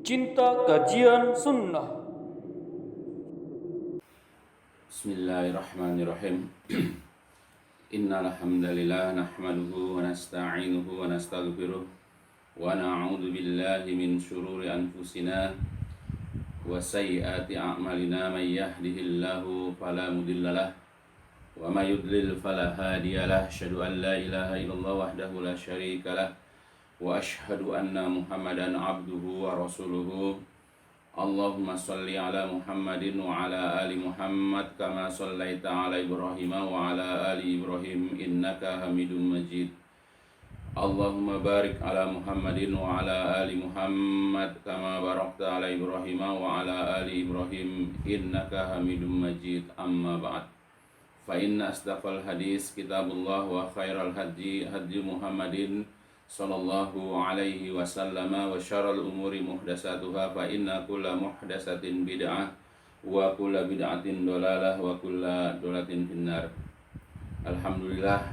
Cinta Kajian Sunnah. Bismillahirrahmanirrahim. Innal hamdalillah nahmaduhu wa nasta'inuhu wa nastaghfiruh wa na'udzu billahi min shururi anfusina wa sayyiati a'malina may yahdihillahu fala mudhillalah wa may yudlil fala hadiyalah. Asyhadu an la ilaha illallah wahdahu la syarikalah wa asyhadu anna Muhammadan abduhu wa rasuluhu. Allahumma salli ala Muhammadin wa ala ali Muhammad kama sallaita ala Ibrahim wa ala ali Ibrahim innaka Hamidum Majid. Allahumma barik ala Muhammadin wa ala ali Muhammad kama barakta ala Ibrahim wa ala ali Ibrahim innaka Hamidum Majid. Amma ba'd. Fa inna asdaqal hadis kitabullah wa khairal hadi hadi Muhammadin sallallahu alaihi wasallam wa syarrul umuri muhdatsatuha fa inna kulla muhdatsatin bid'ah wa kulla bid'atin dhalalah wa kulla dhalalatin finnar. Alhamdulillah,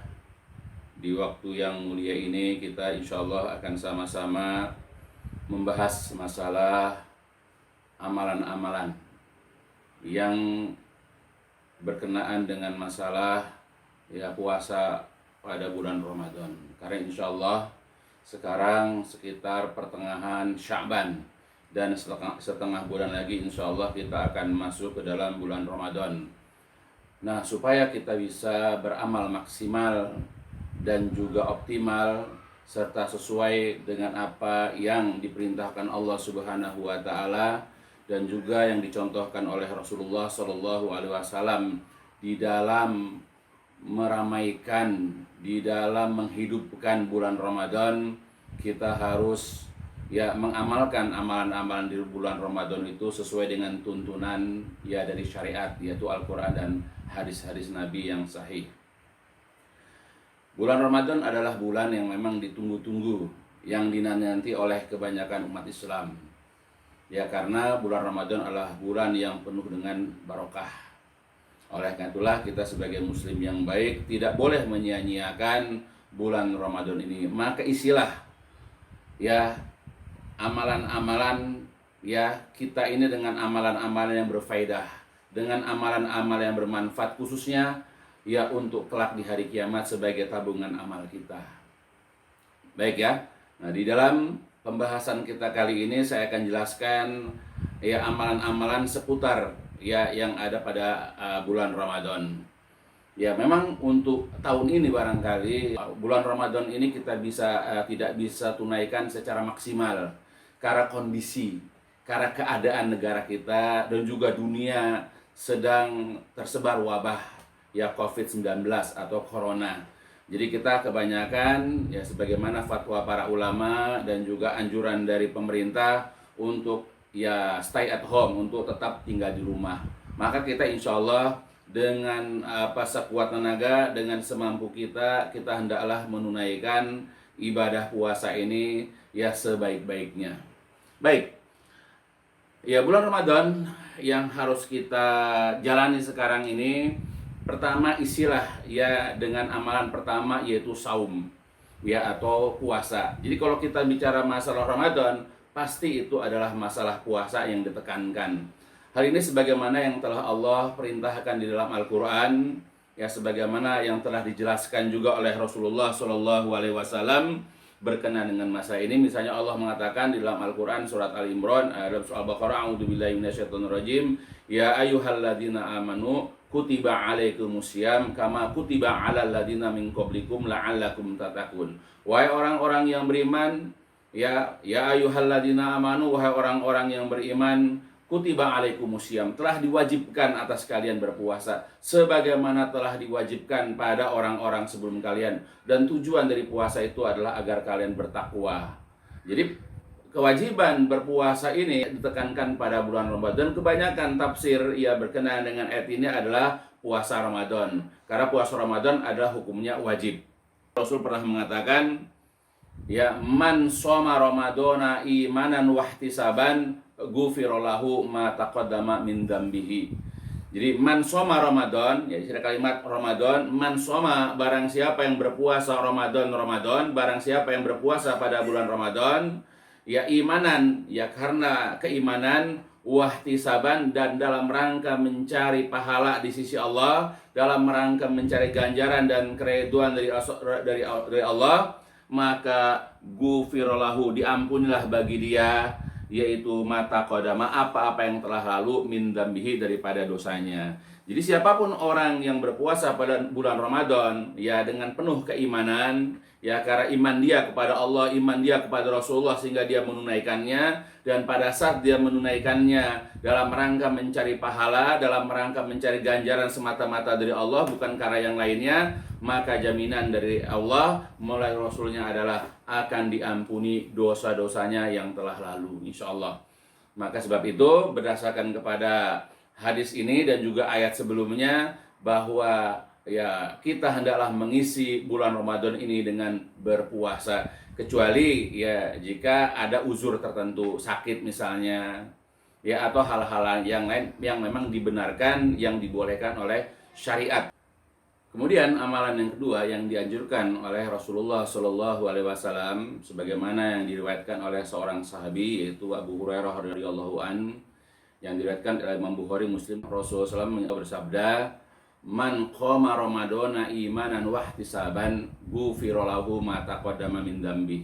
di waktu yang mulia ini kita insyaallah akan sama-sama membahas masalah amalan-amalan yang berkenaan dengan masalah puasa pada bulan Ramadan. Karena insyaallah sekarang sekitar pertengahan Sya'ban dan setengah bulan lagi insyaallah kita akan masuk ke dalam bulan Ramadan. Nah, supaya kita bisa beramal maksimal dan juga optimal serta sesuai dengan apa yang diperintahkan Allah Subhanahu wa taala dan juga yang dicontohkan oleh Rasulullah sallallahu alaihi wasallam di dalam meramaikan, di dalam menghidupkan bulan Ramadan, kita harus mengamalkan amalan-amalan di bulan Ramadan itu sesuai dengan tuntunan dari syariat, yaitu Al-Quran dan hadis-hadis Nabi yang sahih. Bulan Ramadan adalah bulan yang memang ditunggu-tunggu, yang dinanti oleh kebanyakan umat Islam. Karena bulan Ramadan adalah bulan yang penuh dengan barokah. Oleh karena itulah kita sebagai muslim yang baik tidak boleh menyia-nyiakan bulan Ramadan ini. Maka isilah amalan-amalan kita ini dengan amalan-amalan yang berfaedah, dengan amalan-amalan yang bermanfaat, khususnya untuk kelak di hari kiamat sebagai tabungan amal kita. Baik ya. Nah, di dalam pembahasan kita kali ini saya akan jelaskan amalan-amalan seputar yang ada pada bulan Ramadan. Memang untuk tahun ini barangkali bulan Ramadan ini kita tidak bisa tunaikan secara maksimal karena kondisi, karena keadaan negara kita dan juga dunia sedang tersebar wabah COVID-19 atau corona. Jadi kita kebanyakan sebagaimana fatwa para ulama dan juga anjuran dari pemerintah untuk stay at home, untuk tetap tinggal di rumah. Maka kita insya Allah dengan sekuat tenaga, dengan semampu kita hendaklah menunaikan ibadah puasa ini sebaik-baiknya. Baik, bulan Ramadan yang harus kita jalani sekarang ini, pertama isilah dengan amalan pertama, yaitu saum atau puasa. Jadi kalau kita bicara masalah Ramadan, pasti itu adalah masalah puasa yang ditekankan. Hal ini sebagaimana yang telah Allah perintahkan di dalam Al-Quran, sebagaimana yang telah dijelaskan juga oleh Rasulullah Shallallahu Alaihi Wasallam berkenaan dengan masa ini. Misalnya Allah mengatakan di dalam Al-Quran surat Al-Imran ayat Al-Baqarah, a'udzubillahi minasyaitonirrajim, ya ayyuhalladzina amanu kutiba alaikumusiyam kama kutiba alal ladzina min qablikum la'allakum tattaqun. Wahai orang-orang yang beriman, ya ayyuhalladzina amanu, wahai orang-orang yang beriman, kutiba alaikumusiyam, telah diwajibkan atas kalian berpuasa sebagaimana telah diwajibkan pada orang-orang sebelum kalian, dan tujuan dari puasa itu adalah agar kalian bertakwa. Jadi kewajiban berpuasa ini ditekankan pada bulan Ramadan. Kebanyakan tafsir berkenaan dengan ayat ini adalah puasa Ramadan, karena puasa Ramadan adalah hukumnya wajib. Rasul pernah mengatakan, man shoma ramadhana imanan wahtisaban ghufirallahu ma taqaddama min dzambihi. Jadi man shoma Ramadan, kalimat Ramadan, man shoma, barang siapa yang berpuasa Ramadan, barang siapa yang berpuasa pada bulan Ramadan, ya imanan, ya karena keimanan, wahtisaban, dan dalam rangka mencari pahala di sisi Allah, dalam rangka mencari ganjaran dan keriduan dari Allah, maka gufirolahu, diampunilah bagi dia, yaitu mata kodama, apa-apa yang telah lalu, min dambihi, daripada dosanya. Jadi siapapun orang yang berpuasa pada bulan Ramadan, ya dengan penuh keimanan, ya karena iman dia kepada Allah, iman dia kepada Rasulullah, sehingga dia menunaikannya. Dan pada saat dia menunaikannya dalam rangka mencari pahala, dalam rangka mencari ganjaran semata-mata dari Allah, bukan karena yang lainnya, maka jaminan dari Allah melalui Rasulnya adalah akan diampuni dosa-dosanya yang telah lalu, insya Allah. Maka sebab itu, berdasarkan kepada hadis ini dan juga ayat sebelumnya, bahwa ya kita hendaklah mengisi bulan Ramadan ini dengan berpuasa, kecuali ya jika ada uzur tertentu, sakit misalnya, ya atau hal-hal yang lain yang memang dibenarkan, yang dibolehkan oleh syariat. Kemudian amalan yang kedua yang dianjurkan oleh Rasulullah Shallallahu Alaihi Wasallam, sebagaimana yang diriwayatkan oleh seorang sahabi, yaitu Abu Hurairah radhiyallahu an, yang diriwayatkan oleh Imam Bukhari, Muslim. Rasulullah SAW bersabda, man qoma ramadana imanan wahtisaban ghufira lahu ma taqaddama min dzambi.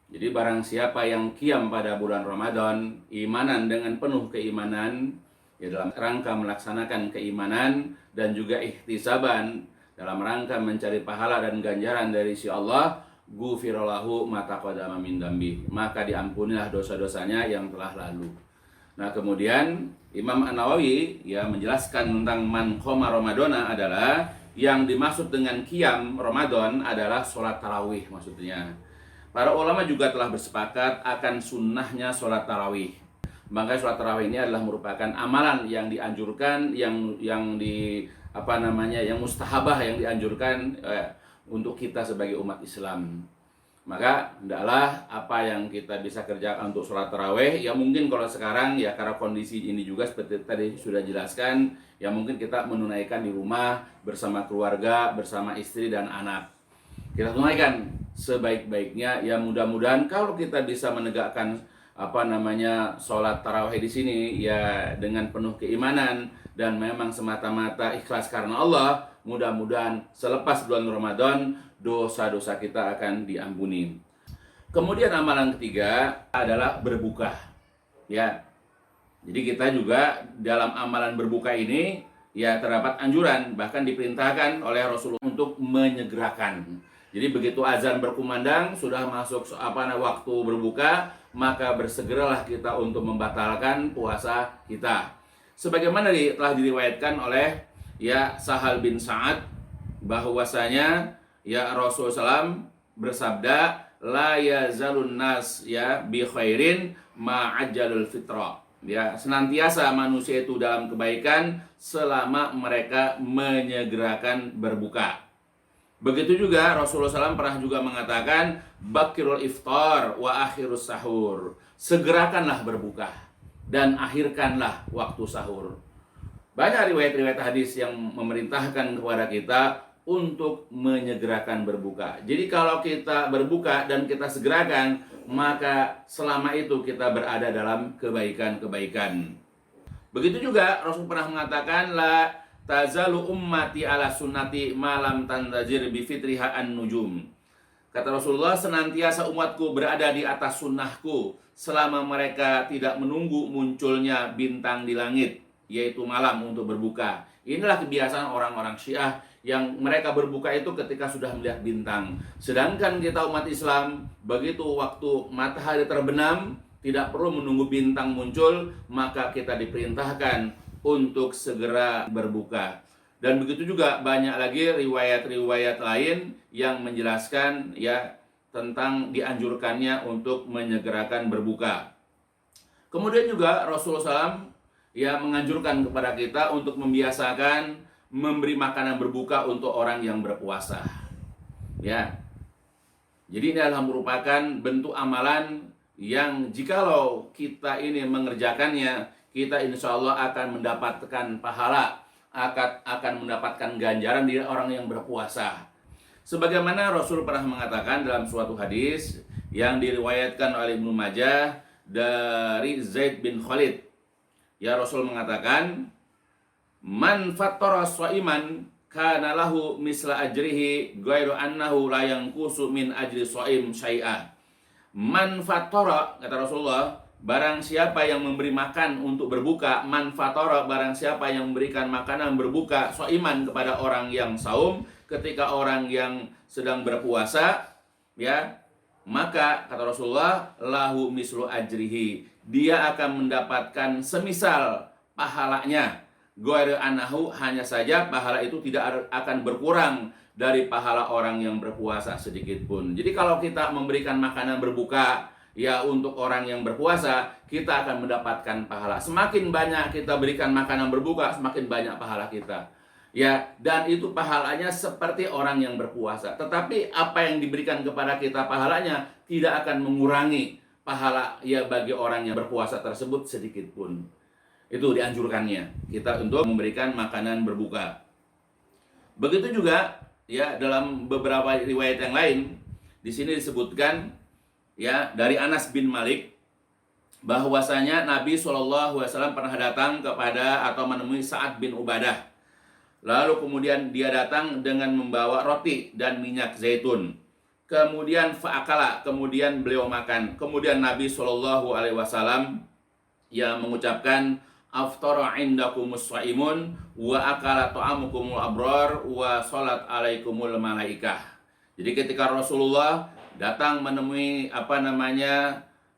Jadi barang siapa yang qiyam pada bulan Ramadan imanan, dengan penuh keimanan, ya dalam rangka melaksanakan keimanan dan juga ihtisaban, dalam rangka mencari pahala dan ganjaran dari si Allah, ghufira lahu ma taqaddama min dzambi, maka diampunilah dosa-dosanya yang telah lalu. Nah, kemudian Imam An-Nawawi ya menjelaskan tentang man qoma ramadana adalah, yang dimaksud dengan qiyam Ramadan adalah sholat tarawih maksudnya. Para ulama juga telah bersepakat akan sunnahnya sholat tarawih. Maka sholat tarawih ini adalah merupakan amalan yang dianjurkan, yang yang mustahabah, yang dianjurkan untuk kita sebagai umat Islam. Maka hendaklah apa yang kita bisa kerjakan untuk sholat tarawih, ya mungkin kalau sekarang ya karena kondisi ini juga seperti tadi sudah jelaskan, ya mungkin kita menunaikan di rumah bersama keluarga, bersama istri dan anak. Kita tunaikan sebaik-baiknya, ya mudah-mudahan kalau kita bisa menegakkan sholat tarawih di sini ya dengan penuh keimanan dan memang semata-mata ikhlas karena Allah, mudah-mudahan selepas bulan Ramadan dosa-dosa kita akan diampuni. Kemudian amalan ketiga adalah berbuka. Ya. Jadi kita juga dalam amalan berbuka ini ya terdapat anjuran, bahkan diperintahkan oleh Rasulullah untuk menyegerakan. Jadi begitu azan berkumandang, sudah masuk waktu berbuka, maka bersegeralah kita untuk membatalkan puasa kita. Sebagaimana telah diriwayatkan oleh ya Sahal bin Sa'ad, bahwasanya ya Rasulullah SAW bersabda, la yazalun nas ya bi khairin ma'ajjalul fitra. Ya, senantiasa manusia itu dalam kebaikan selama mereka menyegerakan berbuka. Begitu juga Rasulullah SAW pernah juga mengatakan, bakirul iftar wa akhirus sahur. Segerakanlah berbuka dan akhirkanlah waktu sahur. Banyak riwayat-riwayat hadis yang memerintahkan kepada kita untuk menyegerakan berbuka. Jadi kalau kita berbuka dan kita segerakan, maka selama itu kita berada dalam kebaikan-kebaikan. Begitu juga Rasul pernah mengatakan, la tazalu ummati ala sunnati malam tantazir bi fitriha an-nujum. Kata Rasulullah, senantiasa umatku berada di atas sunnahku selama mereka tidak menunggu munculnya bintang di langit, yaitu malam untuk berbuka. Inilah kebiasaan orang-orang Syiah, yang mereka berbuka itu ketika sudah melihat bintang. Sedangkan kita umat Islam, begitu waktu matahari terbenam, tidak perlu menunggu bintang muncul, maka kita diperintahkan untuk segera berbuka. Dan begitu juga banyak lagi riwayat-riwayat lain yang menjelaskan ya tentang dianjurkannya untuk menyegerakan berbuka. Kemudian juga Rasulullah SAW ya menganjurkan kepada kita untuk membiasakan memberi makanan berbuka untuk orang yang berpuasa. Ya. Jadi ini adalah merupakan bentuk amalan yang jikalau kita ini mengerjakannya, kita insya Allah akan mendapatkan pahala, akan mendapatkan ganjaran dari orang yang berpuasa. Sebagaimana Rasul pernah mengatakan dalam suatu hadis, yang diriwayatkan oleh Ibnu Majah dari Zaid bin Khalid. Ya, Rasul mengatakan, man fattara shaiman kana lahu misla ajrihi ghairu annahu la yanqusu min ajri shaim syai'a. Man fattara, kata Rasulullah, barang siapa yang memberi makan untuk berbuka, man fattara, barang siapa yang memberikan makanan berbuka shaiman kepada orang yang saum, ketika orang yang sedang berpuasa, ya, maka kata Rasulullah, lahu mislu ajrihi, dia akan mendapatkan semisal pahalanya. Ghairu annahu, hanya saja pahala itu tidak akan berkurang dari pahala orang yang berpuasa sedikit pun. Jadi kalau kita memberikan makanan berbuka ya untuk orang yang berpuasa, kita akan mendapatkan pahala. Semakin banyak kita berikan makanan berbuka, semakin banyak pahala kita. Ya, dan itu pahalanya seperti orang yang berpuasa. Tetapi apa yang diberikan kepada kita pahalanya tidak akan mengurangi pahala ya bagi orang yang berpuasa tersebut sedikit pun. Itu dianjurkannya kita untuk memberikan makanan berbuka. Begitu juga ya dalam beberapa riwayat yang lain, di sini disebutkan ya dari Anas bin Malik bahwasanya Nabi SAW pernah datang kepada atau menemui Sa'ad bin Ubadah. Lalu kemudian dia datang dengan membawa roti dan minyak zaitun. Kemudian fa'akala, kemudian beliau makan. Kemudian Nabi SAW yang mengucapkan, aftara indakumus shaimun wa akala ta'amukumul abrar wa salat alaikumul malaikah. Jadi ketika Rasulullah datang menemui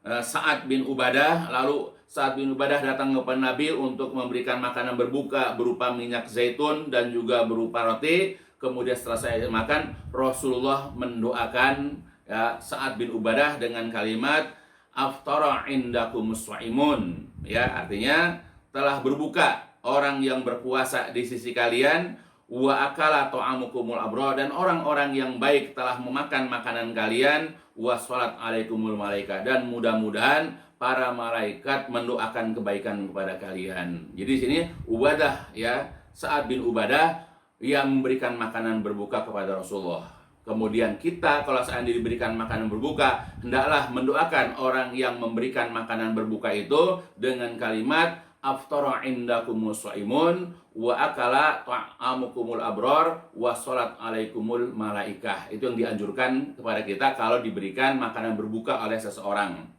Sa'ad bin Ubadah, lalu Sa'ad bin Ubadah datang kepada Nabi untuk memberikan makanan berbuka berupa minyak zaitun dan juga berupa roti. Kemudian setelah saya makan, Rasulullah mendoakan ya, Sa'ad bin Ubadah dengan kalimat aftara indakumus shaimun. Ya, artinya telah berbuka orang yang berpuasa di sisi kalian, wa akala ta'amukumul abrar, dan orang-orang yang baik telah memakan makanan kalian, wa salat alaikumul malaikah, dan mudah-mudahan para malaikat mendoakan kebaikan kepada kalian. Jadi di sini Ubadah ya, Sa'ad bin Ubadah yang memberikan makanan berbuka kepada Rasulullah. Kemudian kita kalau seandainya diberikan makanan berbuka, hendaklah mendoakan orang yang memberikan makanan berbuka itu dengan kalimat aftara indakumus shaimun wa akala ta'amukumul abrar wa salat alaikumul malaikah. Itu yang dianjurkan kepada kita kalau diberikan makanan berbuka oleh seseorang.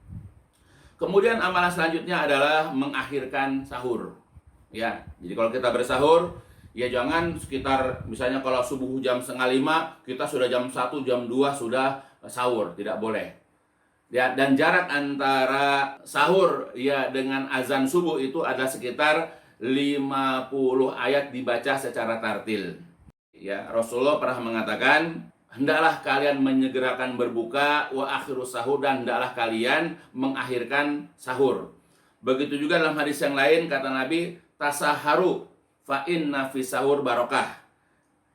Kemudian amalan selanjutnya adalah mengakhirkan sahur. Ya, jadi kalau kita bersahur, ya jangan sekitar misalnya kalau subuh jam 4:30, kita sudah jam 1, jam 2 sudah sahur, tidak boleh. Ya, dan jarak antara sahur ya dengan azan subuh itu ada sekitar 50 ayat dibaca secara tartil. Ya, Rasulullah pernah mengatakan, hendaklah kalian menyegerakan berbuka wa akhirus sahur, dan hendaklah kalian mengakhirkan sahur. Begitu juga dalam hadis yang lain kata Nabi, tasaharu fa inna fi sahur barokah.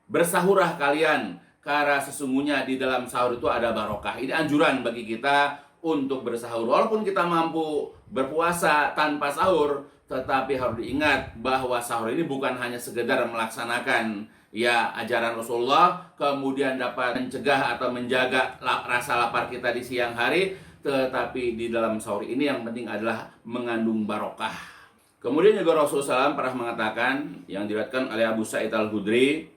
Bersahurlah kalian karena sesungguhnya di dalam sahur itu ada barokah. Ini anjuran bagi kita untuk bersahur. Walaupun kita mampu berpuasa tanpa sahur, tetapi harus diingat bahwa sahur ini bukan hanya sekedar melaksanakan ya ajaran Rasulullah, kemudian dapat mencegah atau menjaga rasa lapar kita di siang hari, tetapi di dalam sahur ini yang penting adalah mengandung barokah. Kemudian juga Rasulullah SAW pernah mengatakan, yang diriwayatkan oleh Abu Sa'id Al-Khudri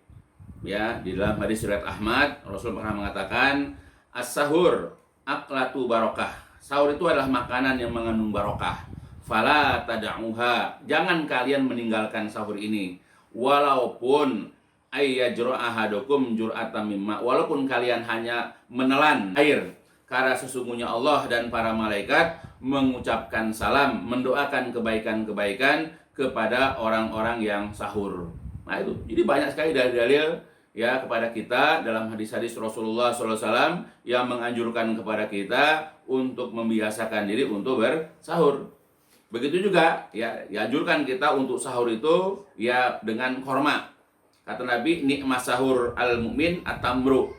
ya, di dalam hadis riwayat Ahmad, Rasul pernah mengatakan, as-sahur aklatu barokah. Sahur itu adalah makanan yang mengandung barokah. Fala tada'uha, jangan kalian meninggalkan sahur ini, walaupun ayyajra ahadukum jur'atan mimma, walaupun kalian hanya menelan air, karena sesungguhnya Allah dan para malaikat mengucapkan salam, mendoakan kebaikan-kebaikan kepada orang-orang yang sahur. Nah itu, jadi banyak sekali dalil-dalil ya kepada kita dalam hadis-hadis Rasulullah SAW yang menganjurkan kepada kita untuk membiasakan diri untuk bersahur. Begitu juga ya dianjurkan kita untuk sahur itu ya dengan korma. Kata Nabi, nikmat sahur al-mu'min at-tamru.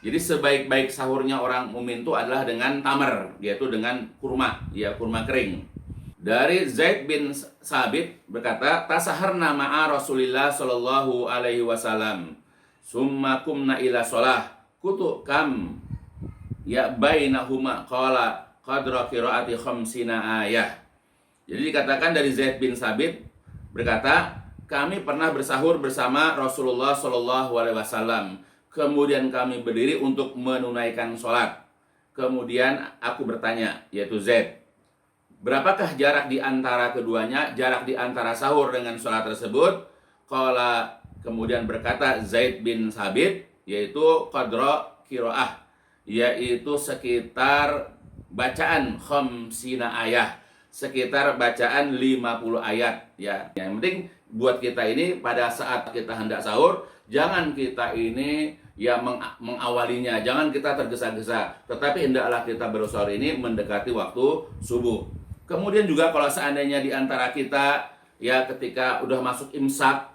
Jadi sebaik-baik sahurnya orang mukmin itu adalah dengan tamar, yaitu dengan kurma, ya kurma kering. Dari Zaid bin Sabit berkata, tasaharna ma'a Rasulillah sallallahu alaihi wasallam. Summa kumna ila sholah. Kutu kam ya bainahuma qala qadra qiraati khamsina ayah. Jadi dikatakan dari Zaid bin Sabit berkata, kami pernah bersahur bersama Rasulullah Shallallahu Alaihi Wasallam. Kemudian kami berdiri untuk menunaikan sholat. Kemudian aku bertanya, yaitu Zaid, berapakah jarak di antara keduanya, jarak di antara sahur dengan sholat tersebut? Kemudian berkata Zaid bin Sabit, yaitu qadra qiraah, yaitu sekitar bacaan khamsina ayah, sekitar bacaan 50 ayat ya. Yang penting buat kita ini pada saat kita hendak sahur, jangan kita ini ya mengawalinya, jangan kita tergesa-gesa, tetapi hendaklah kita bersahur ini mendekati waktu subuh. Kemudian juga kalau seandainya di antara kita ya ketika udah masuk imsak,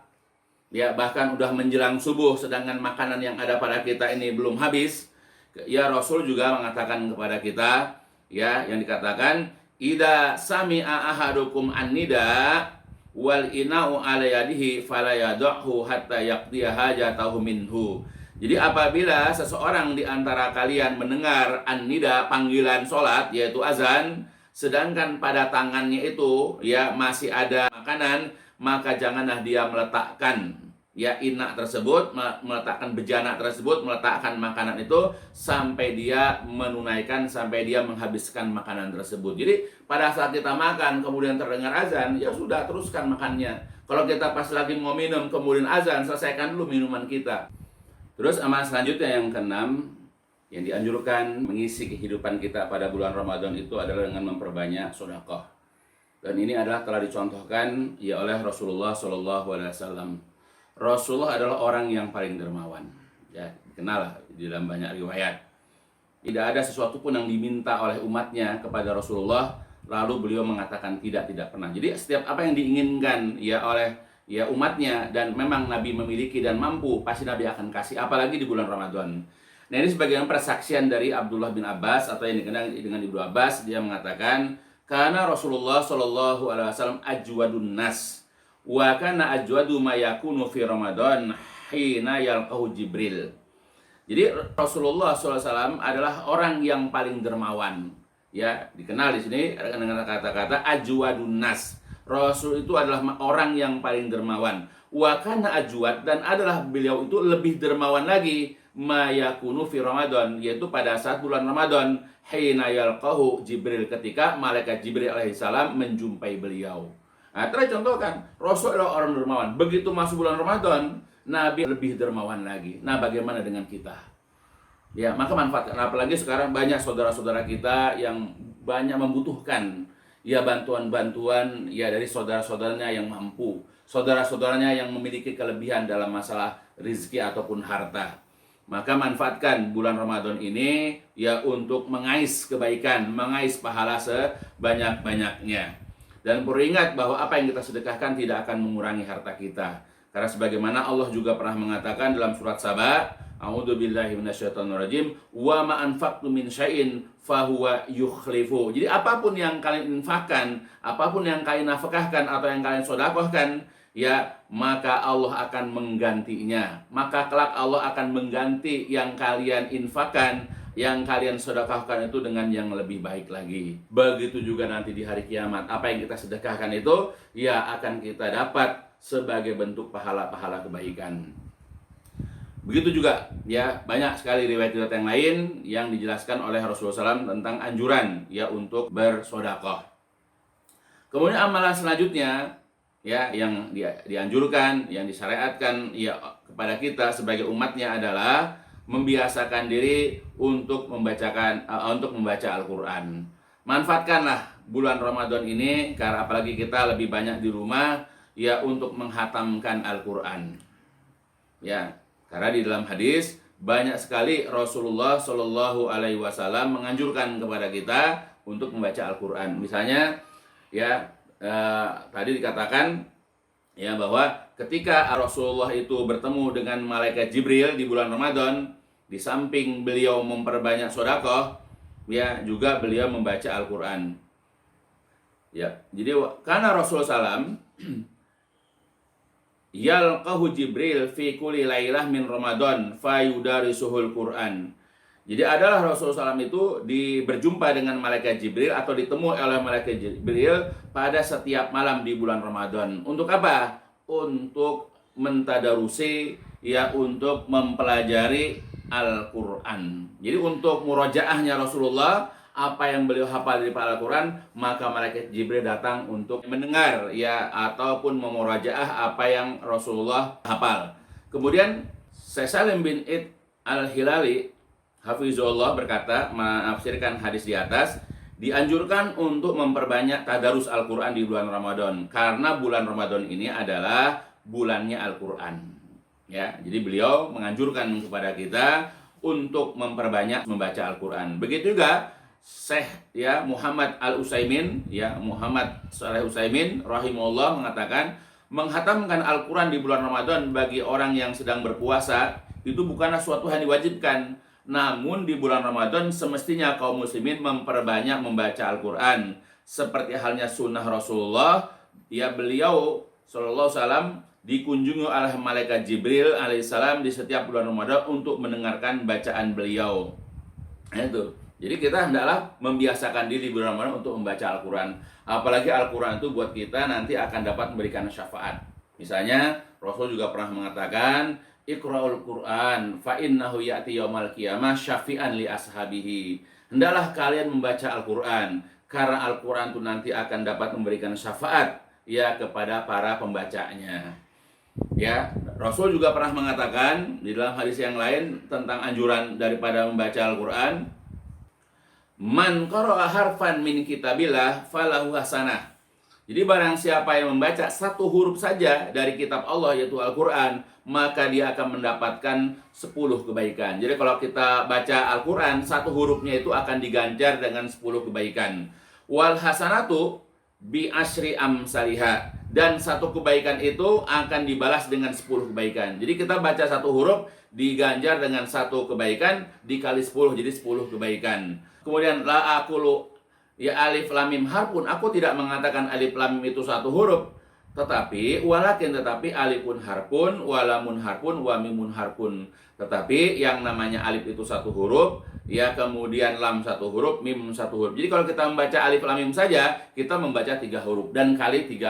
ya bahkan udah menjelang subuh sedangkan makanan yang ada pada kita ini belum habis, ya Rasul juga mengatakan kepada kita ya yang dikatakan ida sami'a ahadukum an-nida wal ina'u ala yadihi fala yad'hu hatta yaqdiya hajatahu minhu. Jadi apabila seseorang di antara kalian mendengar an-nida, panggilan sholat yaitu azan, sedangkan pada tangannya itu ya masih ada makanan, maka janganlah dia meletakkan ya inak tersebut, meletakkan bejana tersebut, meletakkan makanan itu sampai dia menunaikan, sampai dia menghabiskan makanan tersebut. Jadi pada saat kita makan kemudian terdengar azan, ya sudah teruskan makannya. Kalau kita pas lagi mau minum kemudian azan, selesaikan dulu minuman kita. Terus amal selanjutnya yang keenam, yang dianjurkan mengisi kehidupan kita pada bulan Ramadan itu adalah dengan memperbanyak sedekah. Dan ini adalah telah dicontohkan ya oleh Rasulullah Shallallahu Alaihi Wasallam. Rasulullah adalah orang yang paling dermawan. Ya, dikenal di dalam banyak riwayat. Tidak ada sesuatu pun yang diminta oleh umatnya kepada Rasulullah lalu beliau mengatakan tidak pernah. Jadi setiap apa yang diinginkan ya oleh ya umatnya dan memang Nabi memiliki dan mampu, pasti Nabi akan kasih, apalagi di bulan Ramadan. Nah, ini sebagian persaksian dari Abdullah bin Abbas atau yang dikenal dengan Ibnu Abbas. Dia mengatakan karena Rasulullah Shallallahu Alaihi Wasallam ajwadun nas wa kana ajwadu ma yakunu fi Ramadan hina yalqahu Jibril. Jadi Rasulullah SAW adalah orang yang paling dermawan. Ya, dikenal di sini dengan kata-kata ajwadun nas. Rasul itu adalah orang yang paling dermawan. Wa kana ajwad, dan adalah beliau itu lebih dermawan lagi ma yakunu fi Ramadan, yaitu pada saat bulan Ramadan hina yalqahu Jibril, ketika malaikat Jibril alaihissalam menjumpai beliau. Nah, tercontohkan Rasul adalah orang dermawan. Begitu masuk bulan Ramadan, Nabi lebih dermawan lagi. Nah, bagaimana dengan kita? Ya, maka manfaatkan. Apalagi sekarang banyak saudara-saudara kita yang banyak membutuhkan ya bantuan-bantuan ya dari saudara-saudaranya yang mampu, saudara-saudaranya yang memiliki kelebihan dalam masalah rezeki ataupun harta. Maka manfaatkan bulan Ramadan ini ya untuk mengais kebaikan, mengais pahala sebanyak-banyaknya. Dan perlu ingat bahwa apa yang kita sedekahkan tidak akan mengurangi harta kita. Karena sebagaimana Allah juga pernah mengatakan dalam surat Saba, a'udzubillahi minasyaitonirrajim, wa ma anfaqtum min syai'in fahuwa yukhlifu. Jadi apapun yang kalian infakkan, apapun yang kalian nafkahkan atau yang kalian sedekahkan, ya maka Allah akan menggantinya. Maka kelak Allah akan mengganti yang kalian infakkan, yang kalian sedekahkan itu dengan yang lebih baik lagi. Begitu juga nanti di hari kiamat, apa yang kita sedekahkan itu ya akan kita dapat sebagai bentuk pahala-pahala kebaikan. Begitu juga ya banyak sekali riwayat-riwayat yang lain yang dijelaskan oleh Rasulullah SAW tentang anjuran ya untuk bersedekah. Kemudian amalan selanjutnya ya yang dianjurkan, yang disyariatkan ya kepada kita sebagai umatnya adalah membiasakan diri untuk membaca Al-Qur'an. Manfaatkanlah bulan Ramadan ini, karena apalagi kita lebih banyak di rumah ya untuk menghatamkan Al-Qur'an. Ya, karena di dalam hadis banyak sekali Rasulullah Shallallahu Alaihi Wasallam menganjurkan kepada kita untuk membaca Al-Qur'an. Misalnya ya tadi dikatakan ya bahwa ketika Rasulullah itu bertemu dengan malaikat Jibril di bulan Ramadan, di samping beliau memperbanyak sedekah, ya juga beliau membaca Al-Qur'an. Ya, jadi karena Rasulullah SAW yalqahu Jibril fi kulli lailah min Ramadan fayudarisuhul Qur'an. Jadi adalah Rasulullah SAW itu berjumpa dengan malaikat Jibril atau ditemui oleh malaikat Jibril pada setiap malam di bulan Ramadan. Untuk apa? Untuk mentadarusi, ya, untuk mempelajari Al-Quran. Jadi untuk murojaahnya Rasulullah, apa yang beliau hafal dari Al-Quran, maka malaikat Jibril datang untuk mendengar, ya, ataupun memurojaah apa yang Rasulullah hafal. Kemudian Syekh Salim bin Id Al-Hilali Hafizullah berkata, menafsirkan hadis di atas, dianjurkan untuk memperbanyak tadarus Al-Quran di bulan Ramadan, karena bulan Ramadan ini adalah bulannya Al-Quran. Ya, jadi beliau menganjurkan kepada kita untuk memperbanyak membaca Al-Quran. Begitu juga Syekh, ya, Muhammad Al-Utsaimin, ya, Muhammad Shalih Utsaimin rahimahullah mengatakan, menghatamkan Al-Quran di bulan Ramadan bagi orang yang sedang berpuasa itu bukanlah suatu hal diwajibkan. Namun di bulan Ramadan semestinya kaum muslimin memperbanyak membaca Al-Quran. Seperti halnya sunnah Rasulullah, ya, beliau Sallallahu Alaihi Wasallam dikunjungi oleh malaikat Jibril alaihissalam di setiap bulan Ramadan untuk mendengarkan bacaan beliau. Itu. Jadi kita hendaklah membiasakan diri di bulan Ramadan untuk membaca Al-Quran. Apalagi Al-Quran itu buat kita nanti akan dapat memberikan syafaat. Misalnya Rasul juga pernah mengatakan, Iqra'ul Qur'an fa innahu ya'ti yaumal qiyamah syafi'an li ashabihi. Hendaklah kalian membaca Al-Qur'an, karena Al-Qur'an itu nanti akan dapat memberikan syafaat, ya, kepada para pembacanya. Ya, Rasul juga pernah mengatakan di dalam hadis yang lain tentang anjuran daripada membaca Al-Qur'an, man qara'a harfan min kitabillah falahu hasanah. Jadi barang siapa yang membaca satu huruf saja dari kitab Allah, yaitu Al-Quran, maka dia akan mendapatkan 10 kebaikan. Jadi kalau kita baca Al-Quran, satu hurufnya itu akan diganjar dengan 10 kebaikan. Wal hasanatu bi asyri amsalihha. Dan satu kebaikan itu akan dibalas dengan 10 kebaikan. Jadi kita baca satu huruf, diganjar dengan satu kebaikan, dikali 10, jadi 10 kebaikan. Kemudian la aqulu ya alif lam mim harfun, aku tidak mengatakan alif lam mim itu satu huruf, tetapi alifun harfun, walamun harfun, wa mimun harfun. Tetapi yang namanya alif itu satu huruf, ya, kemudian lam satu huruf, mim satu huruf. Jadi kalau kita membaca alif lam mim saja, kita membaca 3 huruf dan kali 10,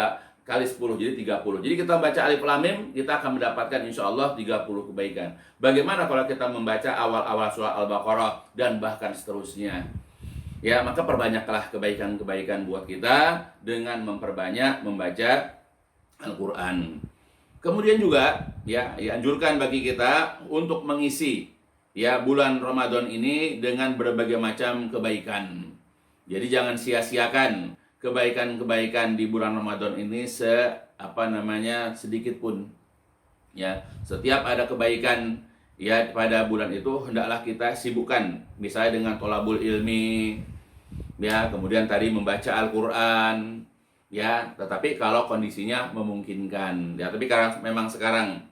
jadi 30. Jadi kita baca alif lam mim, kita akan mendapatkan insya Allah 30 kebaikan. Bagaimana kalau kita membaca awal-awal surah Al-Baqarah dan bahkan seterusnya? Ya, maka perbanyaklah kebaikan-kebaikan buat kita dengan memperbanyak membaca Al-Quran. Kemudian juga, ya, dianjurkan bagi kita untuk mengisi, ya, bulan Ramadan ini dengan berbagai macam kebaikan. Jadi jangan sia-siakan kebaikan-kebaikan di bulan Ramadan ini sedikit pun. Ya, setiap ada kebaikan, ya, pada bulan itu hendaklah kita sibukkan, misalnya dengan tholabul ilmi, ya, kemudian tadi membaca Al-Quran, ya, tetapi kalau kondisinya memungkinkan, ya, tapi karena memang sekarang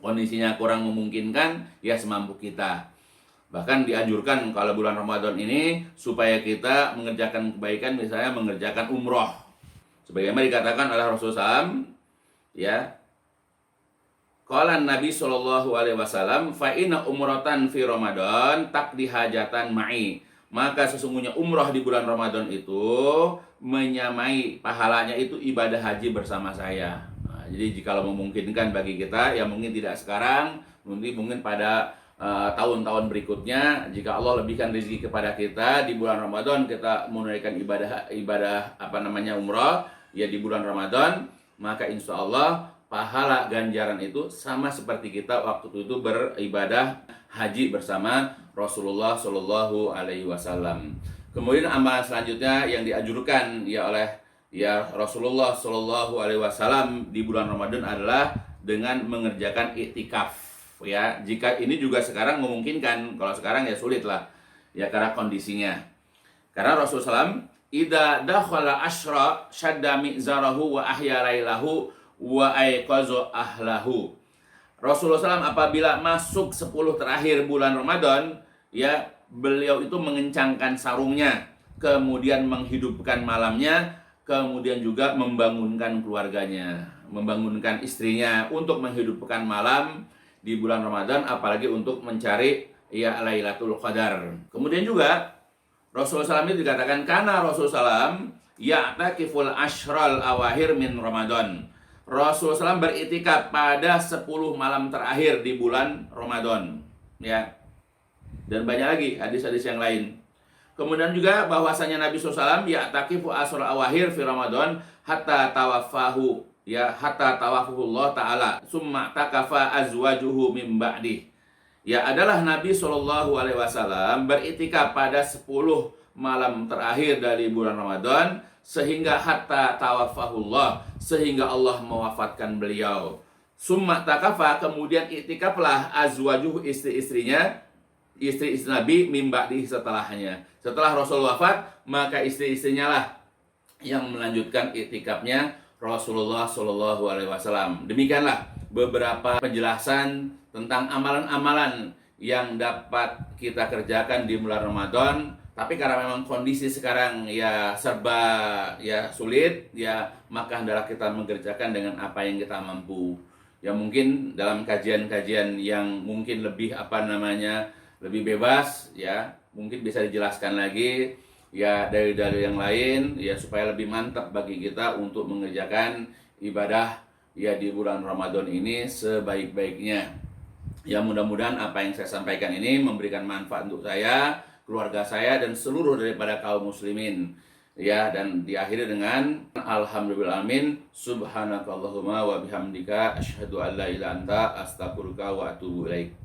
kondisinya kurang memungkinkan, ya, semampu kita. Bahkan dianjurkan kalau bulan Ramadan ini supaya kita mengerjakan kebaikan, misalnya mengerjakan umroh, sebagaimana dikatakan oleh Rasulullah SAW, ya, qala Nabi sallallahu alaihi wasallam, fa inna umratan fi Ramadan taqdi hajatan ma'i. Maka sesungguhnya umrah di bulan Ramadan itu menyamai pahalanya itu ibadah haji bersama saya. Nah, jadi jika memungkinkan bagi kita, ya mungkin tidak sekarang, mungkin pada tahun-tahun berikutnya, jika Allah lebihkan rezeki kepada kita di bulan Ramadan, kita menunaikan ibadah umrah, ya, di bulan Ramadan, maka insya Allah pahala ganjaran itu sama seperti kita waktu itu beribadah haji bersama Rasulullah Shallallahu Alaihi Wasallam. Kemudian amalan selanjutnya yang dianjurkan, ya, oleh, ya, Rasulullah Shallallahu Alaihi Wasallam di bulan Ramadan adalah dengan mengerjakan iktikaf. Ya, jika ini juga sekarang memungkinkan, kalau sekarang ya sulit lah, ya, karena kondisinya. Karena Rasulullah SAW, idza dakhala asyra syadda mi'zarahu wa ahya lailahu wa aiqazu ahlahu. Rasulullah SAW apabila masuk 10 terakhir bulan Ramadan, ya, beliau itu mengencangkan sarungnya, kemudian menghidupkan malamnya, kemudian juga membangunkan keluarganya, membangunkan istrinya untuk menghidupkan malam di bulan Ramadan, apalagi untuk mencari ya Lailatul Qadar. Kemudian juga Rasulullah SAW itu dikatakan karena Rasulullah SAW ya'takiful ashral awahir min Ramadan. Rasulullah SAW beritikaf pada 10 malam terakhir di bulan Ramadan, ya. Dan banyak lagi hadis-hadis yang lain. Kemudian juga bahwasanya Nabi SAW ya'takifu ashral awahir fi Ramadan hatta tawaffahu, ya, hatta tawaffahullah taala summa takafa azwajuhu min ba'dih. Ya, adalah Nabi SAW beritikaf pada 10 malam terakhir dari bulan Ramadan sehingga hatta tawaffahullah, sehingga Allah mewafatkan beliau. Summa takafa, kemudian itikaflah azwajuh, istri-istrinya, istri-istri Nabi min ba'dih, setelahnya. Setelah Rasul wafat, maka istri-istrinya lah yang melanjutkan itikafnya Rasulullah SAW. Demikianlah beberapa penjelasan tentang amalan-amalan yang dapat kita kerjakan di bulan Ramadan. Tapi karena memang kondisi sekarang ya serba ya sulit, ya maka hendaklah kita mengerjakan dengan apa yang kita mampu. Ya mungkin dalam kajian-kajian yang mungkin lebih lebih bebas, ya mungkin bisa dijelaskan lagi ya dalil-dalil yang lain, ya supaya lebih mantap bagi kita untuk mengerjakan ibadah ya di bulan Ramadan ini sebaik-baiknya. Ya mudah-mudahan apa yang saya sampaikan ini memberikan manfaat untuk saya, keluarga saya, dan seluruh daripada kaum muslimin. Ya, dan diakhiri dengan alhamdulillahirabbil alamin, subhanakallahumma wa bihamdika asyhadu an la ilaha illa anta astaghfiruka wa atubu ilaik.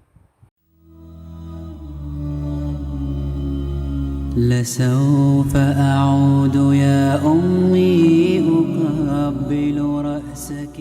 لسوف أعود يا أمي أقبل رأسك